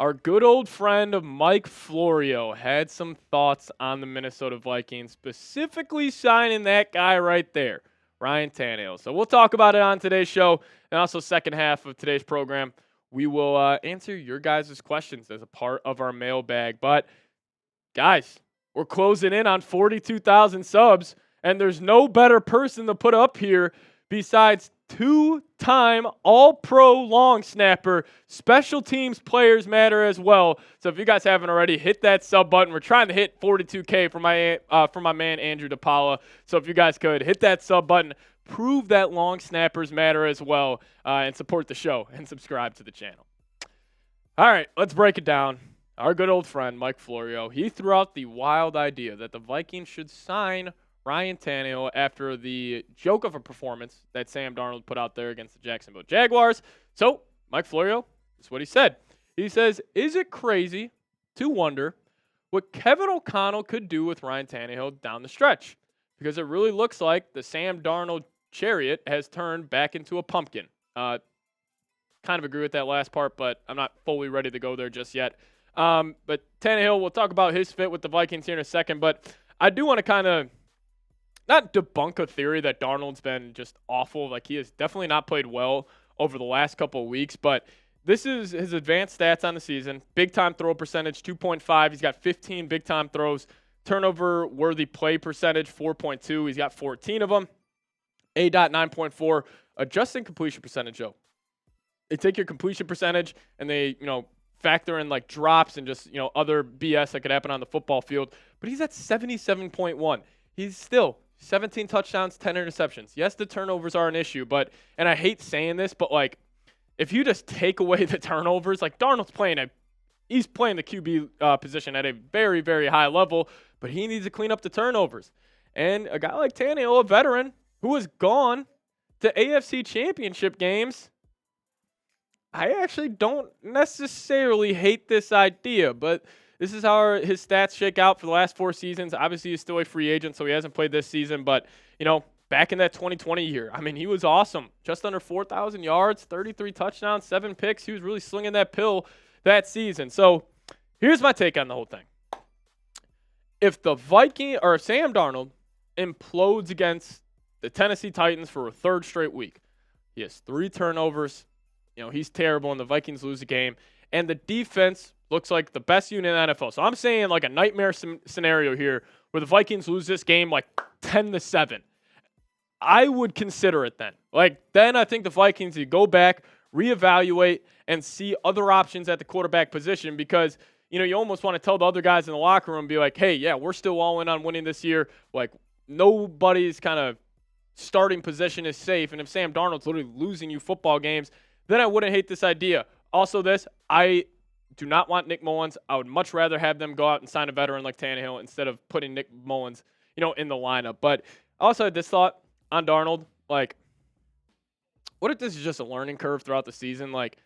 Our good old friend Mike Florio had some thoughts on the Minnesota Vikings, specifically signing that guy right there, Ryan Tannehill. So we'll talk about it on today's show, and also second half of today's program. We will answer your guys' questions as a part of our mailbag. But guys, we're closing in on 42,000 subs, and there's no better person to put up here besides two-time All-Pro long snapper. Special teams players matter as well. So if you guys haven't already, hit that sub button. We're trying to hit 42K for my man Andrew DePaula. So if you guys could hit that sub button, prove that long snappers matter as well, and support the show and subscribe to the channel. All right, let's break it down. Our good old friend Mike Florio, he threw out the wild idea that the Vikings should sign Ryan Tannehill after the joke of a performance that Sam Darnold put out there against the Jacksonville Jaguars. So, Mike Florio, this is what he said. He says, is it crazy to wonder what Kevin O'Connell could do with Ryan Tannehill down the stretch? Because it really looks like the Sam Darnold chariot has turned back into a pumpkin. Kind of agree with that last part, but I'm not fully ready to go there just yet. But Tannehill, we'll talk about his fit with the Vikings here in a second, but I do want to kind of not debunk a theory that Darnold's been just awful. Like, he has definitely not played well over the last couple of weeks, but this is his advanced stats on the season. Big-time throw percentage, 2.5. He's got 15 big-time throws. Turnover-worthy play percentage, 4.2. He's got 14 of them. ADOT, 9.4. Adjusting completion percentage, though. They take your completion percentage, and they, factor in, like, drops and just, other BS that could happen on the football field. But he's at 77.1. He's still 17 touchdowns, 10 interceptions. Yes, the turnovers are an issue, and I hate saying this, but, like, if you just take away the turnovers, like, Darnold's he's playing the QB position at a very, very high level, but he needs to clean up the turnovers. And a guy like Tannehill, a veteran, who has gone to AFC championship games, I actually don't necessarily hate this idea, but this is how his stats shake out for the last 4 seasons. Obviously, he's still a free agent, so he hasn't played this season. But, back in that 2020 year, I mean, he was awesome. Just under 4,000 yards, 33 touchdowns, 7 picks. He was really slinging that pill that season. So here's my take on the whole thing. If the Sam Darnold implodes against the Tennessee Titans for a 3rd straight week, he has 3 turnovers. He's terrible, and the Vikings lose the game. And the defense looks like the best unit in the NFL. So I'm saying like a nightmare scenario here where the Vikings lose this game like 10-7. I would consider it then. Then I think the Vikings need to go back, reevaluate, and see other options at the quarterback position because, you almost want to tell the other guys in the locker room, be like, hey, yeah, we're still all in on winning this year. Like, nobody's kind of starting position is safe. And if Sam Darnold's literally losing you football games, then I wouldn't hate this idea. Also I do not want Nick Mullins. I would much rather have them go out and sign a veteran like Tannehill instead of putting Nick Mullins, in the lineup. But I also had this thought on Darnold. Like, what if this is just a learning curve throughout the season? Like,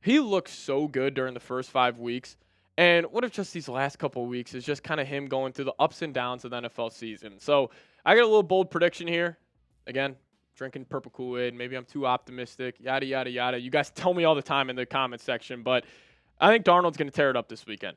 he looked so good during the first 5 weeks. And what if just these last couple of weeks is just kind of him going through the ups and downs of the NFL season? So I got a little bold prediction here. Again, drinking purple Kool-Aid. Maybe I'm too optimistic. Yada, yada, yada. You guys tell me all the time in the comment section. But I think Darnold's going to tear it up this weekend.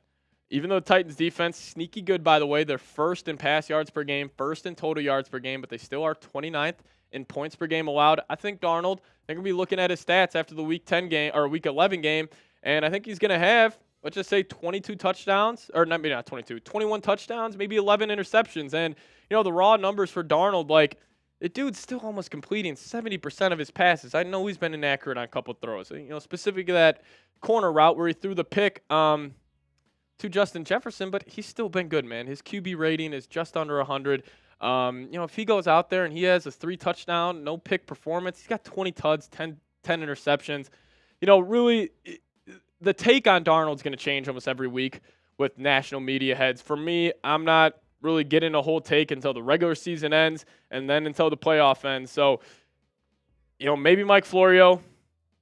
Even though the Titans defense, sneaky good, by the way. They're 1st in pass yards per game, 1st in total yards per game, but they still are 29th in points per game allowed. I think Darnold, they're going to be looking at his stats after the Week 10 game or Week 11 game, and I think he's going to have, let's just say 22 touchdowns, or maybe not 22, 21 touchdowns, maybe 11 interceptions. And, the raw numbers for Darnold, like, the dude's still almost completing 70% of his passes. I know he's been inaccurate on a couple of throws. Specifically that corner route where he threw the pick to Justin Jefferson, but he's still been good, man. His QB rating is just under 100. If he goes out there and he has a 3-touchdown, no pick performance, he's got 20 tuds, 10 interceptions. Really, the take on Darnold's going to change almost every week with national media heads. For me, I'm not really getting a whole take until the regular season ends and then until the playoff ends. So, maybe Mike Florio,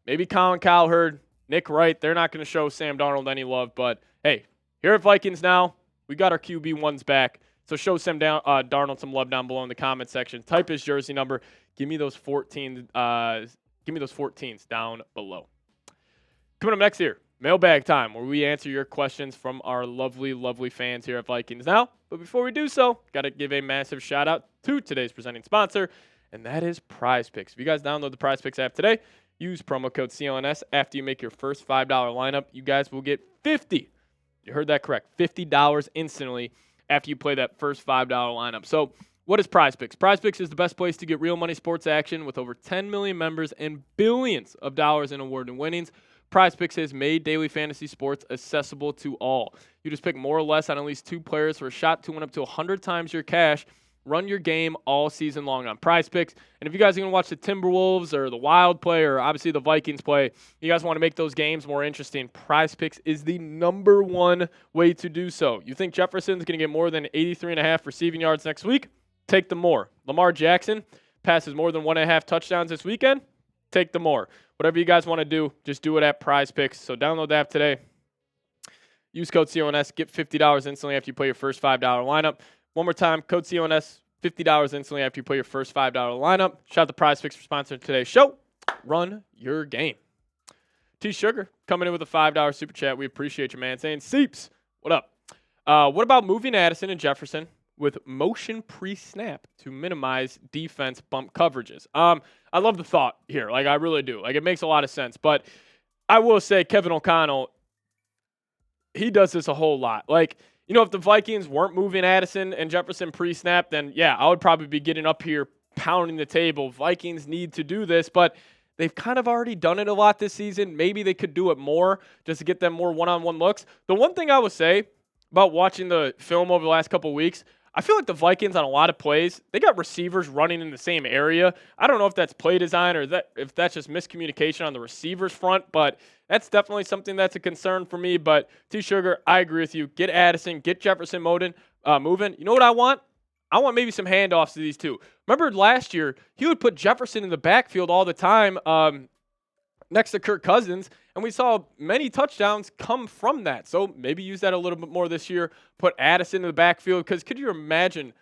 maybe Colin Cowherd, Nick Wright, they're not going to show Sam Darnold any love. But, hey, here at Vikings Now, we got our QB1s back. So show Sam Darnold some love down below in the comment section. Type his jersey number. Give me those 14s down below. Coming up next here, mailbag time, where we answer your questions from our lovely, lovely fans here at Vikings Now. But before we do so, got to give a massive shout out to today's presenting sponsor, and that is PrizePicks. If you guys download the PrizePicks app today, use promo code CLNS after you make your first $5 lineup. You guys will get $50. You heard that correct. $50 instantly after you play that first $5 lineup. So what is PrizePicks? PrizePicks is the best place to get real money sports action with over 10 million members and billions of dollars in award and winnings. PrizePicks has made daily fantasy sports accessible to all. You just pick more or less on at least 2 players for a shot to win up to 100 times your cash. Run your game all season long on PrizePicks. And if you guys are going to watch the Timberwolves or the Wild play or obviously the Vikings play, you guys want to make those games more interesting, PrizePicks is the #1 way to do so. You think Jefferson's going to get more than 83.5 receiving yards next week? Take the more. Lamar Jackson passes more than 1.5 touchdowns this weekend? Take the more. Whatever you guys want to do, just do it at PrizePicks. So download the app today. Use code CONS. Get $50 instantly after you play your first $5 lineup. One more time, code CONS, $50 instantly after you play your first $5 lineup. Shout out to PrizePicks for sponsoring today's show. Run your game. T Sugar coming in with a $5 super chat. We appreciate you, man. Saying, Seeps, what up? What about moving Addison and Jefferson with motion pre-snap to minimize defense bump coverages? I love the thought here. Like, I really do. Like, it makes a lot of sense. But I will say Kevin O'Connell, he does this a whole lot. Like, you know, if the Vikings weren't moving Addison and Jefferson pre-snap, then, yeah, I would probably be getting up here pounding the table. Vikings need to do this, but they've kind of already done it a lot this season. Maybe they could do it more just to get them more one-on-one looks. The one thing I would say about watching the film over the last couple of weeks, I feel like the Vikings on a lot of plays, they got receivers running in the same area. I don't know if that's play design or if that's just miscommunication on the receivers front, but that's definitely something that's a concern for me. But T-Sugar, I agree with you. Get Addison, get Jefferson moving. You know what I want? I want maybe some handoffs to these two. Remember last year, he would put Jefferson in the backfield all the time next to Kirk Cousins, and we saw many touchdowns come from that. So maybe use that a little bit more this year. Put Addison in the backfield, because could you imagine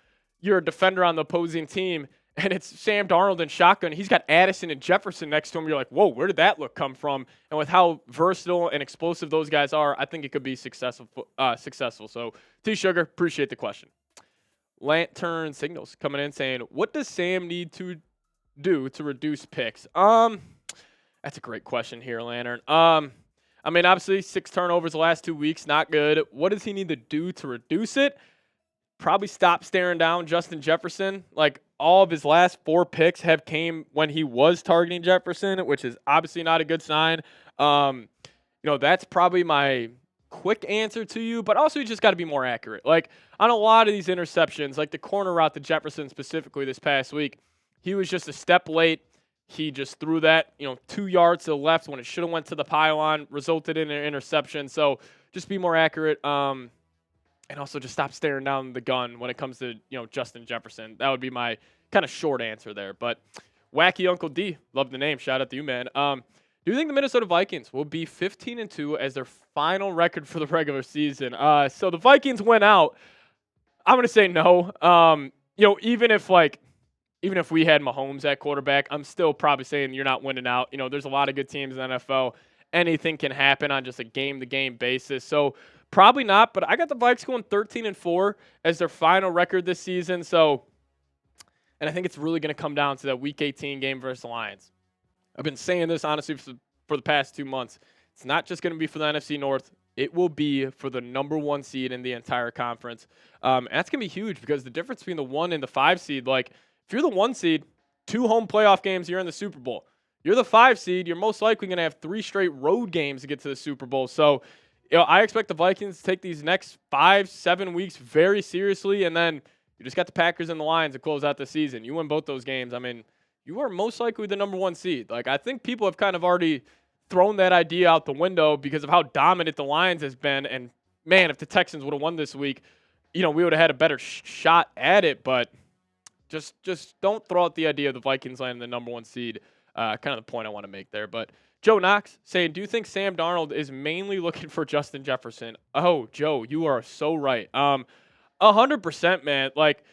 you're a defender on the opposing team, and it's Sam Darnold in shotgun. He's got Addison and Jefferson next to him. You're like, whoa, where did that look come from? And with how versatile and explosive those guys are, I think it could be successful. So T-Sugar, appreciate the question. Lantern Signals coming in saying, what does Sam need to do to reduce picks? That's a great question here, Lantern. I mean, obviously, 6 turnovers the last 2 weeks, not good. What does he need to do to reduce it? Probably stop staring down Justin Jefferson. Like, all of his last 4 picks have came when he was targeting Jefferson, which is obviously not a good sign. That's probably my quick answer to you, but also you just got to be more accurate. Like, on a lot of these interceptions, like the corner route to Jefferson specifically this past week, he was just a step late. He just threw that, 2 yards to the left when it should have went to the pylon, resulted in an interception. So just be more accurate, and also just stop staring down the gun when it comes to, Justin Jefferson. That would be my kind of short answer there. But Wacky Uncle D, love the name. Shout out to you, man. Do you think the Minnesota Vikings will be 15-2 as their final record for the regular season? So the Vikings went out. I'm going to say no. Even if we had Mahomes at quarterback, I'm still probably saying you're not winning out. There's a lot of good teams in the NFL. Anything can happen on just a game-to-game basis. So probably not, but I got the Vikes going 13-4 as their final record this season. And I think it's really going to come down to that Week 18 game versus the Lions. I've been saying this, honestly, for the past 2 months. It's not just going to be for the NFC North. It will be for the #1 seed in the entire conference. And that's going to be huge, because the difference between the 1 and the 5 seed, like, if you're the 1 seed, 2 home playoff games, you're in the Super Bowl. You're the 5 seed, you're most likely going to have 3 straight road games to get to the Super Bowl. So, I expect the Vikings to take these next 5-7 weeks very seriously, and then you just got the Packers and the Lions to close out the season. You win both those games, I mean, you are most likely the #1 seed. Like, I think people have kind of already thrown that idea out the window because of how dominant the Lions has been. And, man, if the Texans would have won this week, we would have had a better shot at it, but Just don't throw out the idea of the Vikings landing the #1 seed. Kind of the point I want to make there. But Joe Knox saying, do you think Sam Darnold is mainly looking for Justin Jefferson? Oh, Joe, you are so right. 100%, man. Like,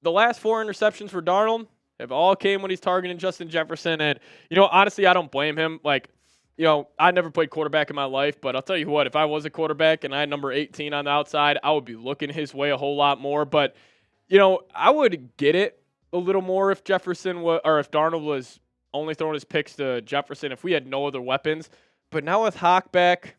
the last 4 interceptions for Darnold have all came when he's targeting Justin Jefferson. And, honestly, I don't blame him. Like, I never played quarterback in my life, but I'll tell you what, if I was a quarterback and I had number 18 on the outside, I would be looking his way a whole lot more. But, I would get it a little more if if Darnold was only throwing his picks to Jefferson, if we had no other weapons. But now with Hawk back,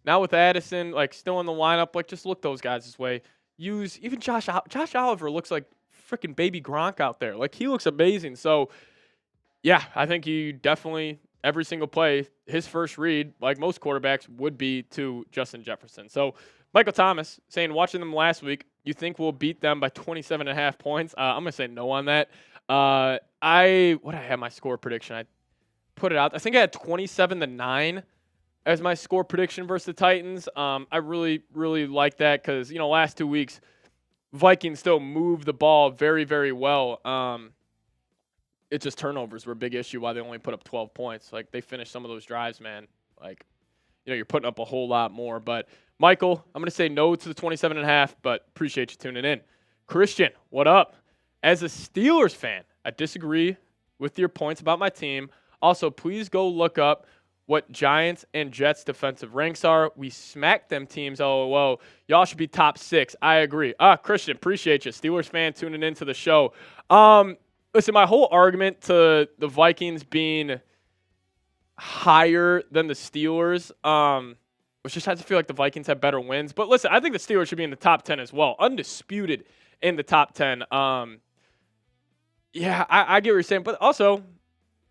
now with Addison, like, still in the lineup, like, just look those guys this way. Use even Josh Oliver looks like freaking baby Gronk out there. Like, he looks amazing. So, yeah, I think you definitely, every single play, his first read, like most quarterbacks, would be to Justin Jefferson. So, Michael Thomas saying, watching them last week, you think we'll beat them by 27.5 points? I'm going to say no on that. I had my score prediction? I put it out. I think I had 27-9 as my score prediction versus the Titans. I really, really like that because, last 2 weeks, Vikings still move the ball very, very well. It's just turnovers were a big issue why they only put up 12 points. Like, they finished some of those drives, man. Like, you're putting up a whole lot more. But, Michael, I'm going to say no to the 27.5, but appreciate you tuning in. Christian, what up? As a Steelers fan, I disagree with your points about my team. Also, please go look up what Giants and Jets defensive ranks are. We smacked them teams. LOL. Y'all should be top 6. I agree. Christian, appreciate you. Steelers fan tuning into the show. Listen, my whole argument to the Vikings being higher than the Steelers, which just has to feel like the Vikings have better wins. But listen, I think the Steelers should be in the top 10 as well. Undisputed in the top 10. Yeah, I get what you're saying. But also,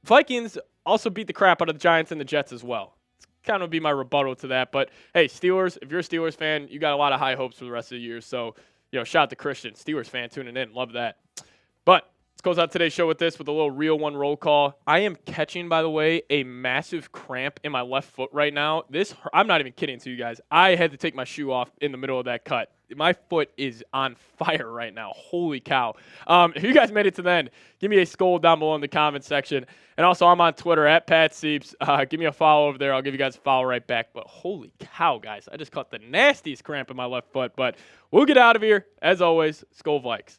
Vikings also beat the crap out of the Giants and the Jets as well. It's kind of be my rebuttal to that. But, hey, Steelers, if you're a Steelers fan, you got a lot of high hopes for the rest of the year. So, shout out to Christian, Steelers fan tuning in. Love that. But let's close out today's show with a little real one roll call. I am catching, by the way, a massive cramp in my left foot right now. I'm not even kidding to you guys. I had to take my shoe off in the middle of that cut. My foot is on fire right now. Holy cow. If you guys made it to the end, give me a scold down below in the comment section. And also, I'm on Twitter at PatSieps. Give me a follow over there. I'll give you guys a follow right back. But holy cow, guys. I just caught the nastiest cramp in my left foot. But we'll get out of here. As always, Skol Vikes.